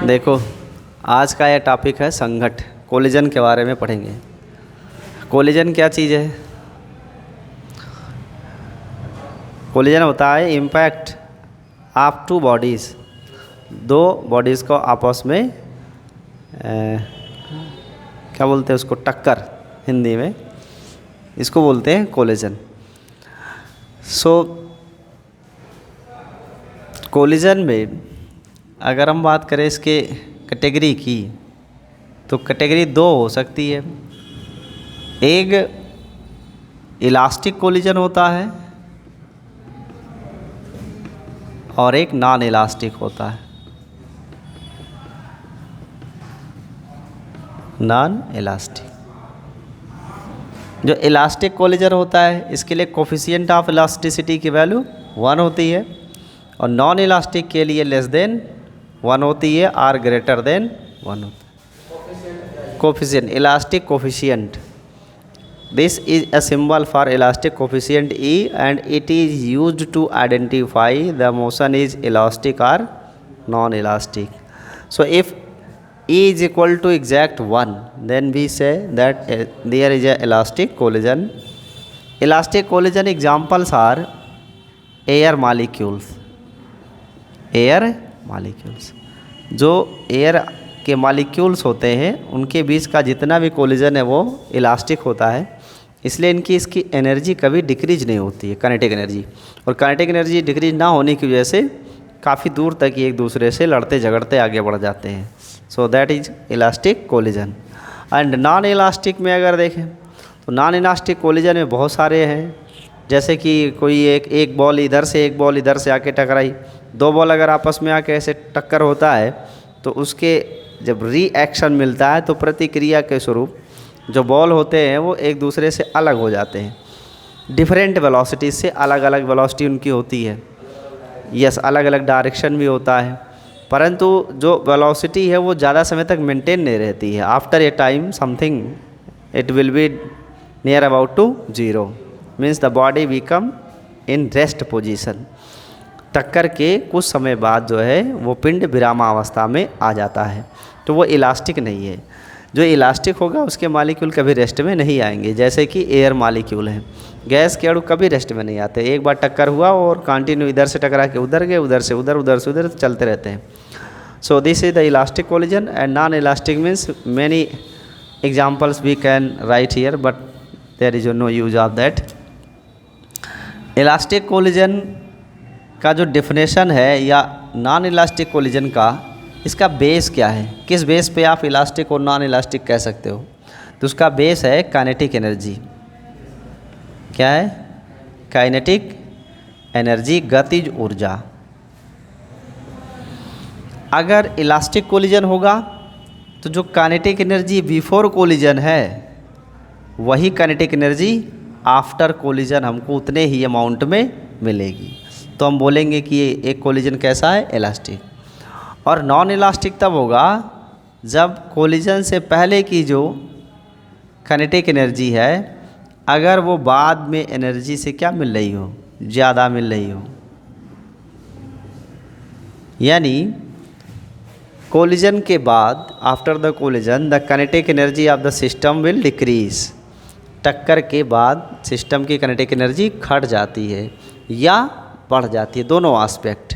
देखो, आज का यह टॉपिक है संघट, कोलिजन के बारे में पढ़ेंगे। कोलिजन क्या चीज़ है? कोलिजन होता है इम्पैक्ट ऑफ टू बॉडीज़, दो बॉडीज़ को आपस में क्या बोलते हैं उसको, टक्कर हिंदी में, इसको बोलते हैं कोलिजन। कोलिजन में अगर हम बात करें इसके कैटेगरी की, तो कैटेगरी दो हो सकती है। एक इलास्टिक कोलिजन होता है और एक नॉन इलास्टिक होता है। नॉन इलास्टिक, जो इलास्टिक कोलिजन होता है इसके लिए कोफिशिएंट ऑफ इलास्टिसिटी की वैल्यू 1 होती है, और नॉन इलास्टिक के लिए लेस देन 1 होती है और ग्रेटर देन 1 होता है। Coefficient, elastic coefficient, this is a symbol for elastic coefficient E and it is used to identify the motion is elastic or non-elastic. So if E is equal to exact 1, then we say that there is a elastic collision. Elastic collision examples are air molecules. Air molecules, जो air के molecules होते हैं उनके बीच का जितना भी collision है वो इलास्टिक होता है, इसलिए इसकी एनर्जी कभी डिक्रीज नहीं होती है, काइनेटिक एनर्जी। और काइनेटिक एनर्जी डिक्रीज ना होने की वजह से काफ़ी दूर तक एक दूसरे से लड़ते झगड़ते आगे बढ़ जाते हैं। So that is elastic collision. And non elastic में अगर देखें तो नॉन इलास्टिक कोलिजन में बहुत सारे हैं, जैसे कि कोई एक बॉल इधर से एक बॉल इधर से आके टकराई, दो बॉल अगर आपस में आके ऐसे टक्कर होता है तो उसके जब रिएक्शन मिलता है तो प्रतिक्रिया के स्वरूप जो बॉल होते हैं वो एक दूसरे से अलग हो जाते हैं। डिफरेंट वेलोसिटी से, अलग अलग वेलोसिटी उनकी होती है, यस, अलग अलग डायरेक्शन भी होता है, परंतु जो वेलोसिटी है वो ज़्यादा समय तक मेंटेन नहीं रहती है। After a time something it will be near about to 0, means the body become in rest position. टक्कर के कुछ समय बाद जो है वो पिंड विरामावस्था में आ जाता है, तो वो इलास्टिक नहीं है। जो इलास्टिक होगा उसके मॉलिक्यूल कभी रेस्ट में नहीं आएंगे, जैसे कि एयर मॉलिक्यूल हैं। गैस के अणु कभी रेस्ट में नहीं आते, एक बार टक्कर हुआ और कंटिन्यू इधर से टकरा के उधर गए, उधर से उधर, उधर से उधर चलते रहते हैं। So this is the elastic collision and non elastic means many examples we can write here, but there is no use of that. Elastic collision का जो डेफिनेशन है या नॉन इलास्टिक कोलिजन का, इसका बेस क्या है, किस बेस पे आप इलास्टिक और नॉन इलास्टिक कह सकते हो? तो उसका बेस है काइनेटिक एनर्जी। क्या है? काइनेटिक एनर्जी, गतिज ऊर्जा। अगर इलास्टिक कोलिजन होगा तो जो काइनेटिक एनर्जी बिफोर कोलिजन है वही काइनेटिक एनर्जी आफ्टर कोलिजन हमको उतने ही अमाउंट में मिलेगी, तो हम बोलेंगे कि ये एक कोलिजन कैसा है, इलास्टिक। और नॉन इलास्टिक तब होगा जब कोलिजन से पहले की जो काइनेटिक एनर्जी है अगर वो बाद में एनर्जी से क्या मिल रही हो, ज़्यादा मिल रही हो। यानी कोलिजन के बाद, after the collision, the kinetic energy of the system will decrease. टक्कर के बाद सिस्टम की काइनेटिक एनर्जी घट जाती है या बढ़ जाती है, दोनों एस्पेक्ट।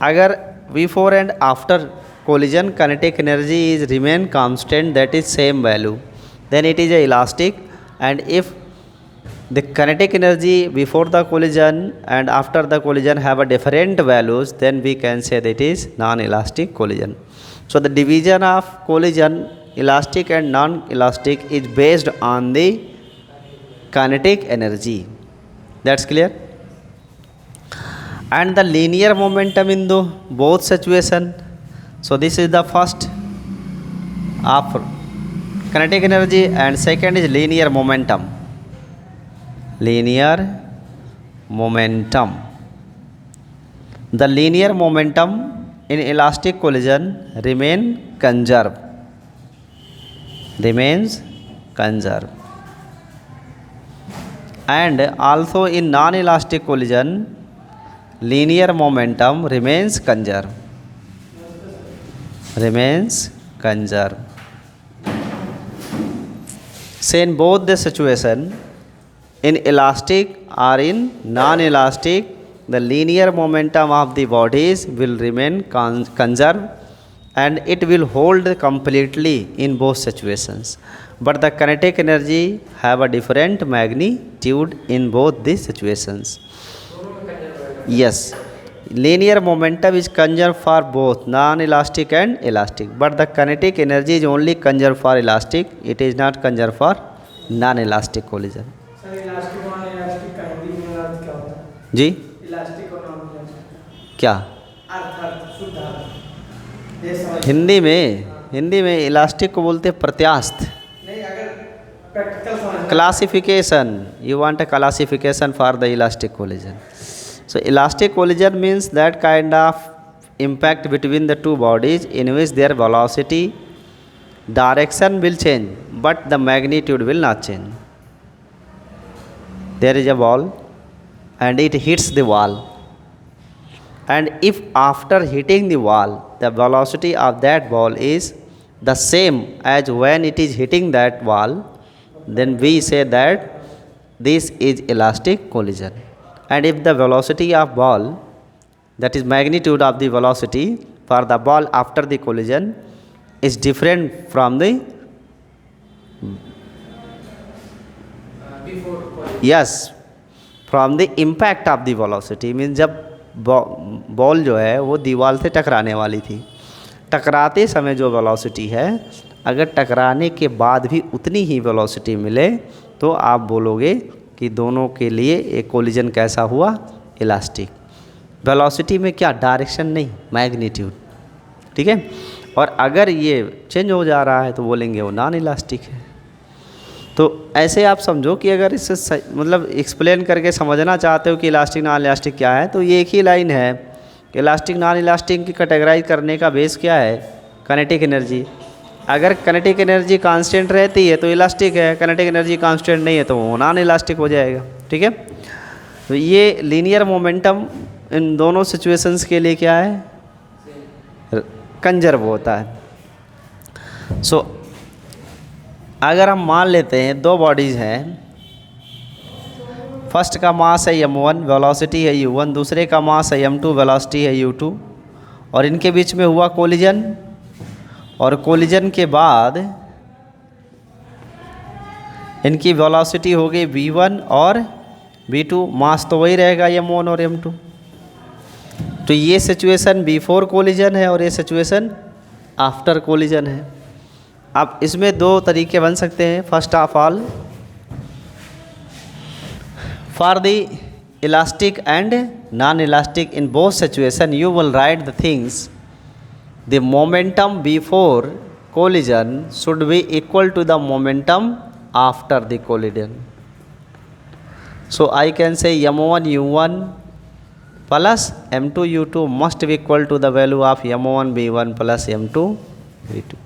अगर before and after collision kinetic energy is remain constant, that is same value, then it is a elastic. And if the kinetic energy before the collision and after the collision have a different values, then we can say that is non elastic collision. So the division of collision, elastic and non elastic, is based on the kinetic energy. That's clear? And the linear momentum in the both situation. So this is the first of kinetic energy and second is linear momentum. Linear momentum. The linear momentum in elastic collision remains conserved. And also in non-elastic collision linear momentum remains conserved. remains conserved. Say in both the situation, in elastic or in non-elastic, the linear momentum of the bodies will remain conserved and it will hold completely in both situations. But the kinetic energy have a different magnitude in both these situations. Yes, linear momentum is conserved for both non-elastic and elastic, but the kinetic energy is only conserved for elastic, it is not conserved for non-elastic collision. Sir elastic और non elastic का हिंदी में अर्थ क्या होता है? जी elastic और non elastic क्या अर्थ शुद्ध अर्थ ये समझ हिंदी में इलास्टिक को बोलते हैं प्रत्यास्थ. नहीं, अगर प्रैक्टिकल समझ Classification, you want a classification for the elastic collision. So elastic collision means that kind of impact between the two bodies in which their velocity direction will change but the magnitude will not change. There is a ball and it hits the wall, and if after hitting the wall the velocity of that ball is the same as when it is hitting that wall, then we say that this is elastic collision. And if the velocity of ball, that is magnitude of the velocity for the ball after the collision, is different from the yes from the impact of the velocity, means जब ball जो है वो दीवार से टकराने वाली थी, टकराते समय जो वेलोसिटी है, अगर टकराने के बाद भी उतनी ही वेलोसिटी मिले तो आप बोलोगे कि दोनों के लिए एक कोलिजन कैसा हुआ, इलास्टिक. वेलोसिटी में क्या, डायरेक्शन नहीं, मैग्नीट्यूड. ठीक है. और अगर ये चेंज हो जा रहा है तो बोलेंगे वो नॉन इलास्टिक है. तो ऐसे आप समझो कि अगर इसे मतलब एक्सप्लेन करके समझना चाहते हो कि इलास्टिक नॉन इलास्टिक क्या है, तो ये एक ही लाइन है कि इलास्टिक नॉन इलास्टिक की कैटेगराइज करने का बेस क्या है, काइनेटिक एनर्जी. अगर काइनेटिक एनर्जी कांस्टेंट रहती है तो इलास्टिक है, काइनेटिक एनर्जी कांस्टेंट नहीं है तो वो नॉन इलास्टिक हो जाएगा. ठीक है. तो ये लीनियर मोमेंटम इन दोनों सिचुएशंस के लिए क्या है, कंजर्व होता है. सो अगर हम मान लेते हैं दो बॉडीज़ हैं, फर्स्ट का मास है m1, वेलोसिटी है u1, दूसरे का मास है m2, वेलोसिटी है u2, और इनके बीच में हुआ कोलिजन, और कोलिजन के बाद इनकी वेलोसिटी हो गई v1 और v2, मास तो वही रहेगा m1 और m2. तो ये सिचुएशन बिफोर कोलिजन है और ये सिचुएशन आफ्टर कोलिजन है. अब इसमें दो तरीके बन सकते हैं. First of all, for the elastic and non elastic in both situation you will write the things, the momentum before collision should be equal to the momentum after the collision. So I can say m1 u1 plus m2 u2 must be equal to the value of m1 b1 plus m2 v2.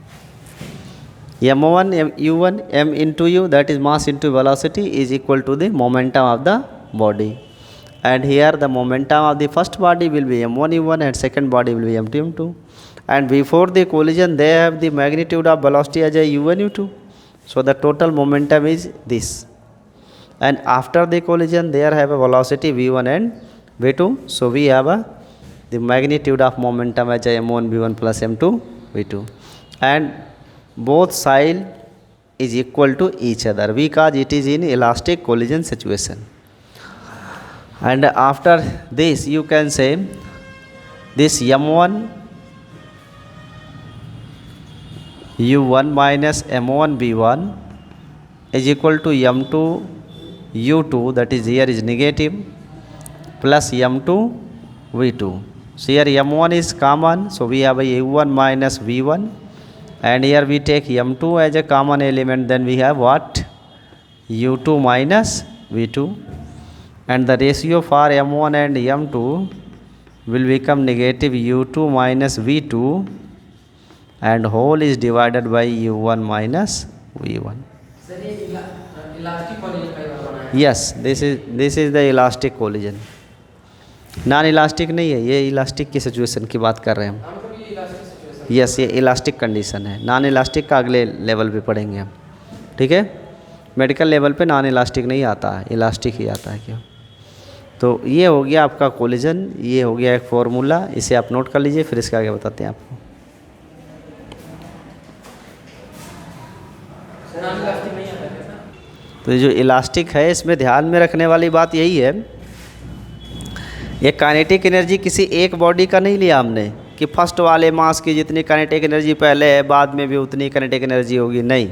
m1 u1 m into u, that is mass into velocity, is equal to the momentum of the body, and here the momentum of the first body will be m1 u1 and second body will be m2 m2, and before the collision they have the magnitude of velocity as a u1 u2, so the total momentum is this, and after the collision there have a velocity v1 and v2, so we have the magnitude of momentum as m1 v1 plus m2 v2, and both side is equal to each other because it is in elastic collision situation. And after this you can say this m1 u1 minus m1 v1 is equal to m2 u2, that is here is negative, plus m2 v2. So here m1 is common, so we have a u1 minus v1, and here we take m2 as a common element, then we have what, u2 minus v2, and the ratio for m1 and m2 will become negative u2 minus v2, and whole is divided by u1 minus v1. Yes, this is the elastic collision. Non elastic नहीं है, ये elastic की situation की बात कर रहे हैं हम. यस, ये इलास्टिक कंडीशन है। नॉन इलास्टिक का अगले लेवल पे पढ़ेंगे हम, ठीक है। मेडिकल लेवल पे नॉन इलास्टिक नहीं आता है, इलास्टिक ही आता है क्यों। तो ये हो गया आपका कोलिजन, ये हो गया एक फॉर्मूला, इसे आप नोट कर लीजिए, फिर इसके आगे बताते हैं आपको। तो ये जो इलास्टिक है इसमें ध्यान में रखने वाली बात यही है, ये काइनेटिक एनर्जी किसी एक बॉडी का नहीं लिया हमने कि फर्स्ट वाले मास की जितनी काइनेटिक एनर्जी पहले है बाद में भी उतनी काइनेटिक एनर्जी होगी, नहीं।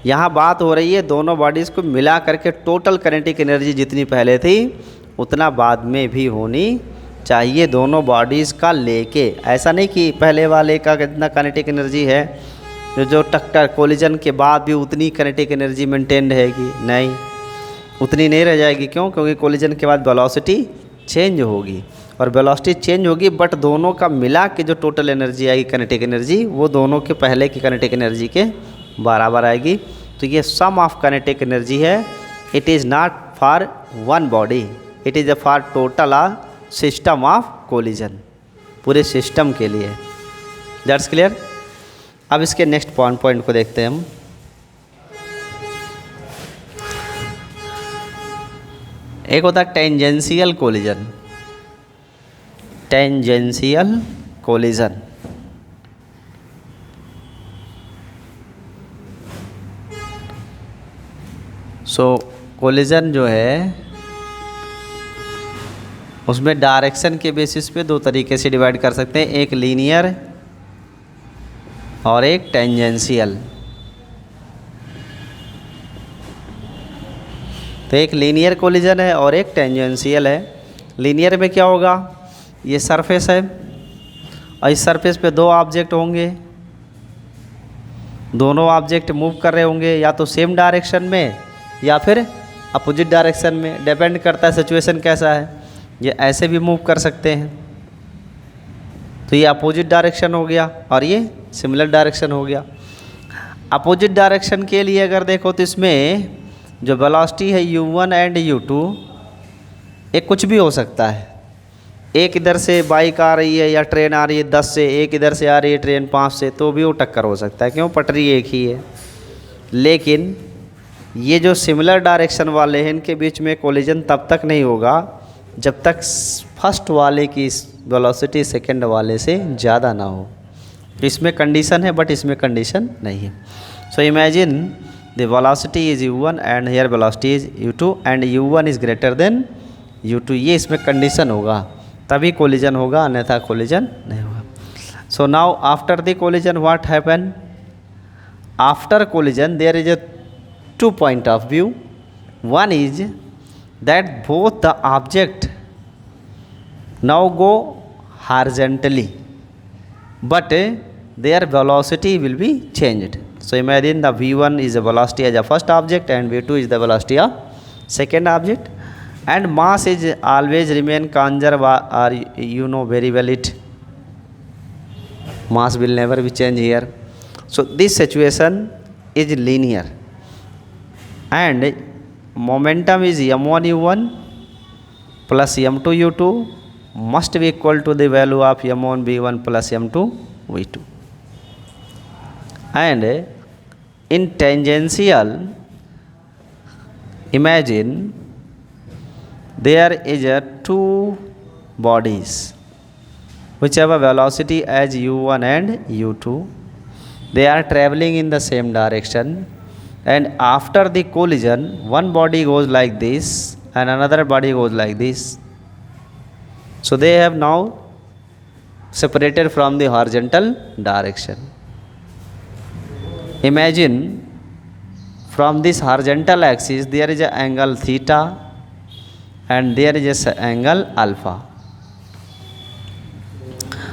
यहाँ बात हो रही है दोनों बॉडीज़ को मिला करके टोटल काइनेटिक एनर्जी जितनी पहले थी उतना बाद में भी होनी चाहिए, दोनों बॉडीज़ का लेके। ऐसा नहीं कि पहले वाले का कितना काइनेटिक एनर्जी है जो टक्कर कोलिजन के बाद भी उतनी काइनेटिक एनर्जी मेंटेन रहेगी, नहीं, उतनी नहीं रह जाएगी। क्यों? क्योंकि कोलिजन के बाद वेलोसिटी चेंज होगी, और वेलोसिटी चेंज होगी बट दोनों का मिला के जो टोटल एनर्जी आएगी काइनेटिक एनर्जी, वो दोनों के पहले की काइनेटिक एनर्जी के बराबर आएगी। तो ये सम ऑफ काइनेटिक एनर्जी है, it is not for one body, it is for total system of collision, पूरे सिस्टम के लिए। That's clear. अब इसके नेक्स्ट पॉइंट को देखते हैं हम। एक होता है टेंजेंशियल कोलिजन, टेंजेंशियल कोलिजन। सो कोलिजन जो है उसमें डायरेक्शन के बेसिस पे दो तरीके से डिवाइड कर सकते हैं, एक लीनियर और एक टेंजेंशियल। तो एक लीनियर कोलिजन है और एक टेंजेंशियल है। लीनियर में क्या होगा, ये सरफेस है और इस सरफेस पे दो ऑब्जेक्ट होंगे, दोनों ऑब्जेक्ट मूव कर रहे होंगे या तो सेम डायरेक्शन में या फिर अपोजिट डायरेक्शन में, डिपेंड करता है सिचुएशन कैसा है। ये ऐसे भी मूव कर सकते हैं, तो ये अपोजिट डायरेक्शन हो गया और ये सिमिलर डायरेक्शन हो गया। अपोजिट डायरेक्शन के लिए अगर देखो तो इसमें जो वेलोसिटी है u1 एंड u2, एक कुछ भी हो सकता है। एक इधर से बाइक आ रही है या ट्रेन आ रही है 10 से, एक इधर से आ रही है ट्रेन 5 से, तो भी वो टक्कर हो सकता है, क्यों, पटरी एक ही है। लेकिन ये जो सिमिलर डायरेक्शन वाले हैं इनके बीच में कोलिजन तब तक नहीं होगा जब तक फर्स्ट वाले की वेलोसिटी सेकंड वाले से ज़्यादा ना हो। तो इसमें कंडीशन है बट इसमें कंडीशन नहीं है। So imagine the velocity is u1 and here velocity is u2 and u1 is greater than u2, ये इसमें कंडीशन होगा तभी कोलिजन होगा, अन्यथा कोलिजन नहीं होगा। So now after the collision what happen, after collision there is a two point of view. One is that both the object now go horizontally but their velocity will be changed. So imagine the v1 is the velocity as a first object and v2 is the velocity of second object, and mass is always remain conserved, or you know very well it, mass will never be changed here. So this situation is linear and momentum is m1 u1 plus m2 u2 must be equal to the value of m1 v1 plus m2 v2. And in tangential, imagine there is a two bodies which have a velocity as u1 and u2. They are traveling in the same direction, and after the collision one body goes like this and another body goes like this. So they have now separated from the horizontal direction. Imagine from this horizontal axis there is an angle theta and there is an angle alpha.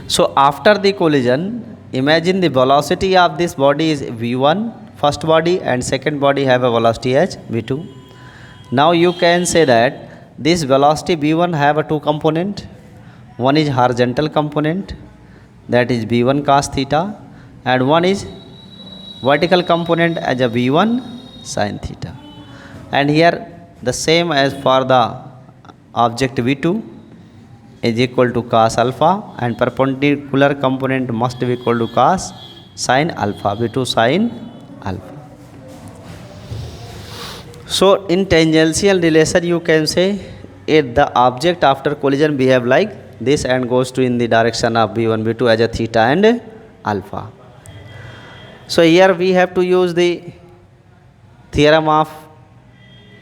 So after the collision, imagine the velocity of this body is v1, first body, and second body have a velocity as v2. Now you can say that this velocity v1 have a two component. One is horizontal component, that is v1 cos theta, and one is vertical component as a v1 sin theta. And here the same as for the object v2. is equal to cos alpha, and perpendicular component must be equal to cos sin alpha, V2 sin alpha. So in tangential relation you can say if the object after collision behave like this and goes to in the direction of V1 V2 as a theta and alpha. So here we have to use the theorem of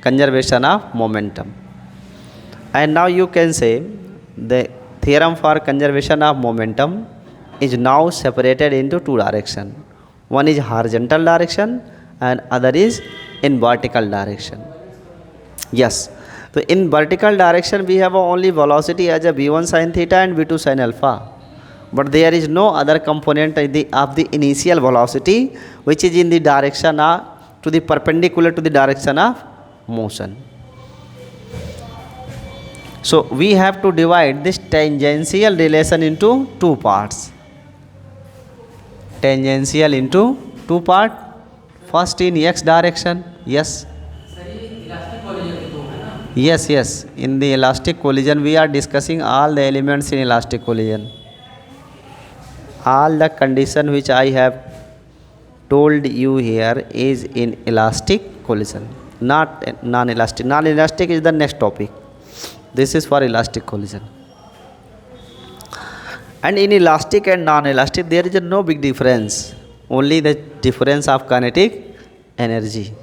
conservation of momentum, and now you can say the theorem for conservation of momentum is now separated into two directions. One is horizontal direction and other is in vertical direction. Yes, so in vertical direction we have only velocity as a v1 sin theta and v2 sin alpha, but there is no other component of the initial velocity which is in the direction to the perpendicular to the direction of motion. So we have to divide this tangential relation into two parts. Tangential into two parts. First in x direction. Yes. Yes, yes. In the elastic collision we are discussing all the elements in elastic collision. All the condition which I have told you here is in elastic collision, not non-elastic. Non-elastic is the next topic. This is for elastic collision. And in elastic and non-elastic there is no big difference. Only the difference of kinetic energy.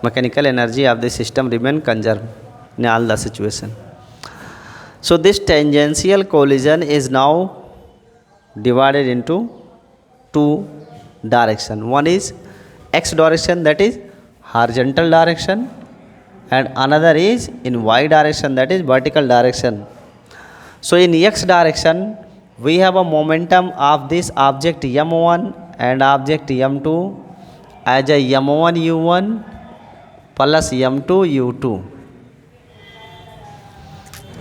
Mechanical energy of the system remain conserved in all the situation. So this tangential collision is now divided into two direction. One is x direction, that is horizontal direction, and another is in y direction, that is vertical direction. So in x direction we have a momentum of this object m1 and object m2 as a m1 u1 plus m2 u2,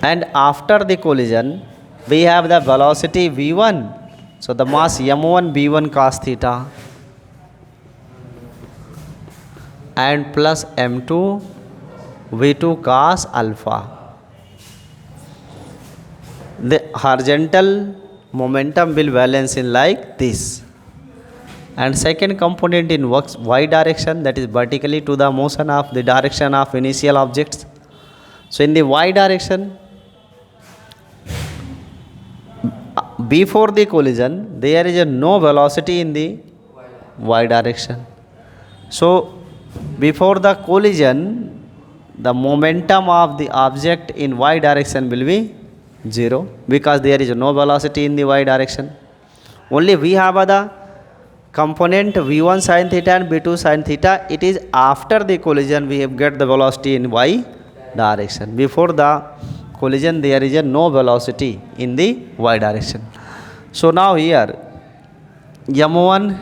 and after the collision we have the velocity v1, so the mass m1 b1 cos theta and plus m2 v2 cos alpha. The horizontal momentum will balance in like this, and second component in y direction, that is vertically to the motion of the direction of initial objects. So in the y direction, before the collision there is no velocity in the y direction. So before the collision the momentum of the object in y direction will be 0 because there is no velocity in the y direction. Only we have the component v1 sin theta and v2 sin theta. It is after the collision we have get the velocity in y direction. Before the collision there is no velocity in the y direction. So now here m1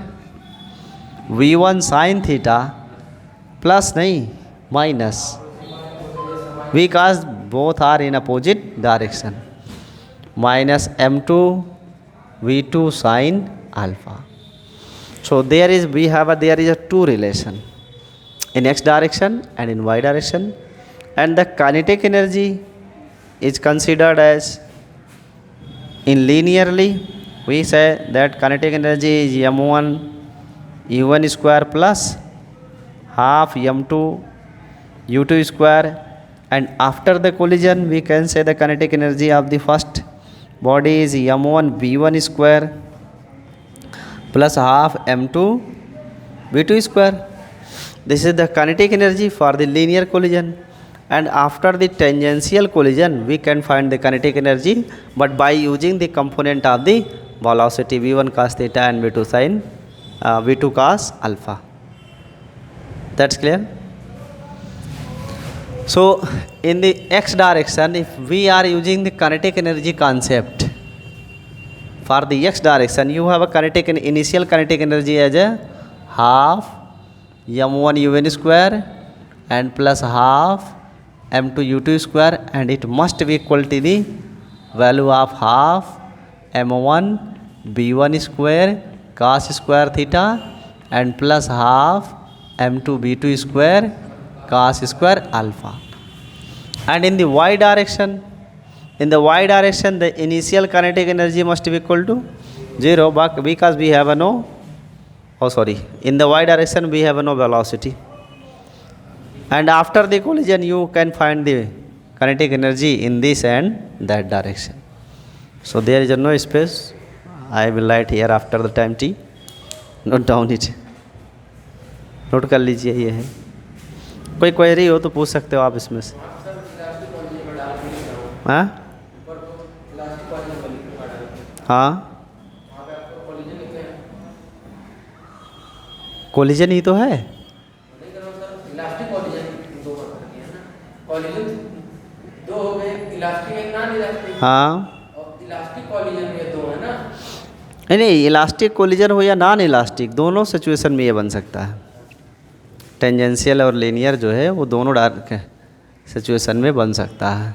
v1 sin theta plus minus, because both are in opposite direction, minus m2 v2 sin alpha. So there is a two relation in x direction and in y direction, and the kinetic energy is considered as in linearly. We say that kinetic energy is m1 u1 square plus half m2 u2 square, and after the collision we can say the kinetic energy of the first body is m1 b1 square plus half m2 v2 square. This is the kinetic energy for the linear collision, and after the tangential collision we can find the kinetic energy, but by using the component of the velocity v1 cos theta and v2 sin v2 cos alpha. That's clear? So in the x direction, if we are using the kinetic energy concept, for the x direction you have a initial kinetic energy as a half m1 un square and plus half m2 u2 square, and it must be equal to the value of half m1 b1 square cos square theta and plus half m2 b2 square cos square alpha. And in the y direction In the y direction, the initial kinetic energy must be equal to 0, but because we have no, in the y direction we have no velocity. And after the collision, you can find the kinetic energy in this and that direction. So there is no space. I will write here after the time t. Note down it. Note कर लीजिए ये है. कोई query हो तो पूछ सकते हो आप इसमें से. हाँ हाँ कोलिजन ही तो है. हाँ नहीं इलास्टिक कोलिजन हो या नॉन इलास्टिक, दोनों सिचुएशन में ये बन सकता है. टेंजेंशियल और लीनियर जो है वो दोनों सिचुएशन में बन सकता है.